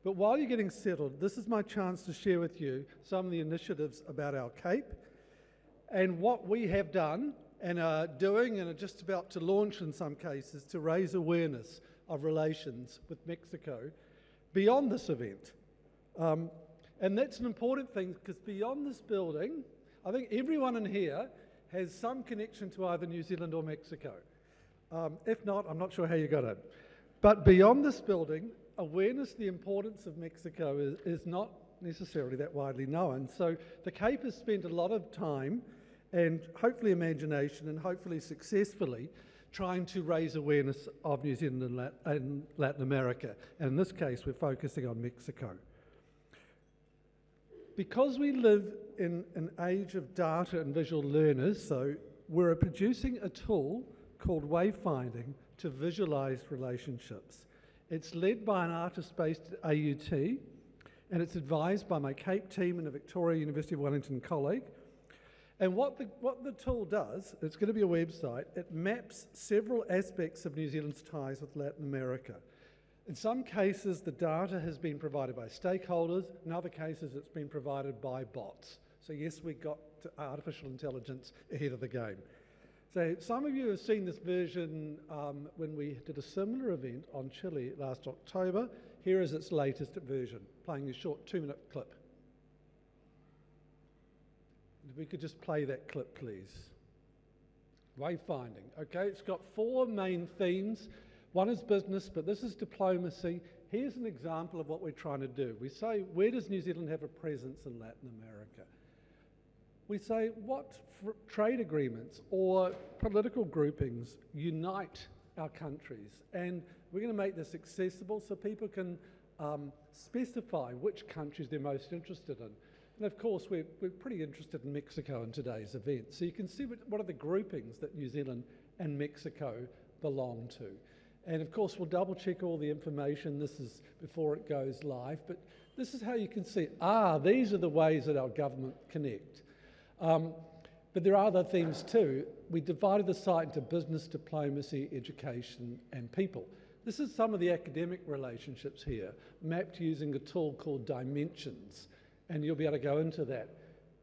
But while you're getting settled, this is my chance to share with you some of the initiatives about our Cape and what we have done and are doing and are just about to launch in some cases to raise awareness of relations with Mexico beyond this event. And that's an important thing because beyond this building, I think everyone in here has some connection to either New Zealand or Mexico. If not, I'm not sure how you got it. But beyond this building, awareness of the importance of Mexico is not necessarily that widely known. So the Cape has spent a lot of time and hopefully imagination and hopefully successfully trying to raise awareness of New Zealand and Latin America. And in this case, we're focusing on Mexico. Because we live in an age of data and visual learners, so we're producing a tool called Wayfinding to visualize relationships. It's led by an artist based at AUT, and it's advised by my Cape team and a Victoria University of Wellington colleague. And what the tool does, it's going to be a website, it maps several aspects of New Zealand's ties with Latin America. In some cases, the data has been provided by stakeholders. In other cases, it's been provided by bots. So yes, we got to artificial intelligence ahead of the game. So some of you have seen this version when we did a similar event on Chile last October. Here is its latest version, playing a short 2-minute clip. If we could just play that clip, please. Wayfinding, okay, it's got 4 main themes. One is business, but this is diplomacy. Here's an example of what we're trying to do. We say, where does New Zealand have a presence in Latin America? We say, what trade agreements or political groupings unite our countries? And we're going to make this accessible so people can specify which countries they're most interested in. And of course, we're pretty interested in Mexico in today's event. So you can see what are the groupings that New Zealand and Mexico belong to. And of course, we'll double check all the information. This is before it goes live, but this is how you can see, these are the ways that our government connect. But there are other themes too. We divided the site into business, diplomacy, education, and people. This is some of the academic relationships here, mapped using a tool called Dimensions, and you'll be able to go into that.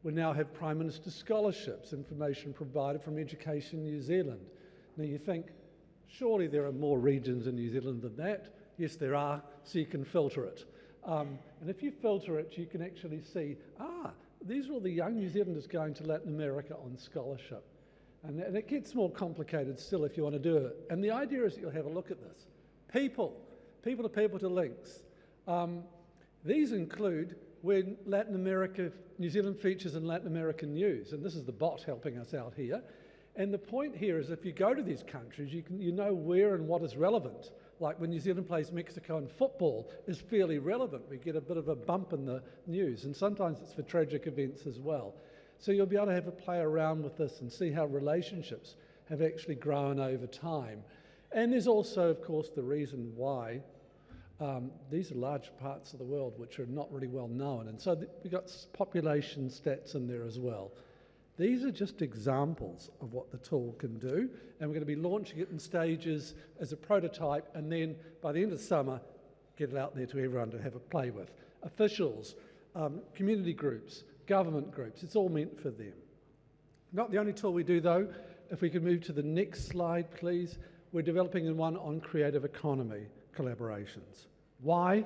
We now have Prime Minister scholarships, information provided from Education New Zealand. Now you think, surely there are more regions in New Zealand than that. Yes, there are, so you can filter it. And if you filter it, you can actually see, these are all the young New Zealanders going to Latin America on scholarship. And it gets more complicated still if you want to do it. And the idea is that you'll have a look at this. People to people to links. These include when Latin America, New Zealand features in Latin American news, and this is the bot helping us out here. And the point here is if you go to these countries, you know where and what is relevant. Like when New Zealand plays Mexico in football is fairly relevant. We get a bit of a bump in the news, and sometimes it's for tragic events as well. So you'll be able to have a play around with this and see how relationships have actually grown over time. And there's also, of course, the reason why these are large parts of the world which are not really well known. And so we've got population stats in there as well. These are just examples of what the tool can do, and we're going to be launching it in stages as a prototype, and then by the end of summer, get it out there to everyone to have a play with. Officials, community groups, government groups, it's all meant for them. Not the only tool we do though. If we could move to the next slide, please. We're developing one on creative economy collaborations. Why?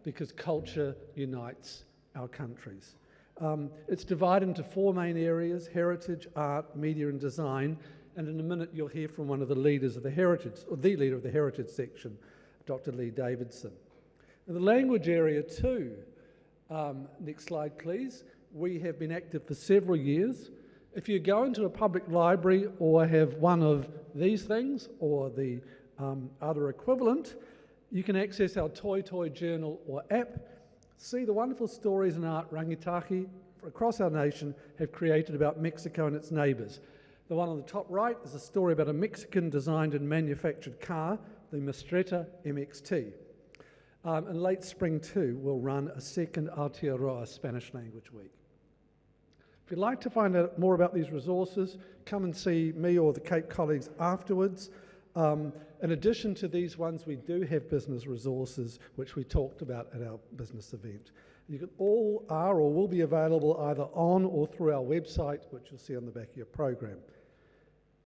Because culture unites our countries. It's divided into 4 main areas: heritage, art, media and design. And in a minute you'll hear from one of the leaders of the heritage, or the leader of the heritage section, Dr. Lee Davidson. In the language area too, next slide please, we have been active for several years. If you go into a public library or have one of these things or the other equivalent, you can access our Toi Toi journal or app. See the wonderful stories and art rangatahi across our nation have created about Mexico and its neighbours. The one on the top right is a story about a Mexican designed and manufactured car, the Mistretta MXT. In late spring too, we'll run a second Aotearoa Spanish language week. If you'd like to find out more about these resources, come and see me or the Cape colleagues afterwards. In addition to these ones, we do have business resources, which we talked about at our business event. You can all are or will be available either on or through our website, which you'll see on the back of your program.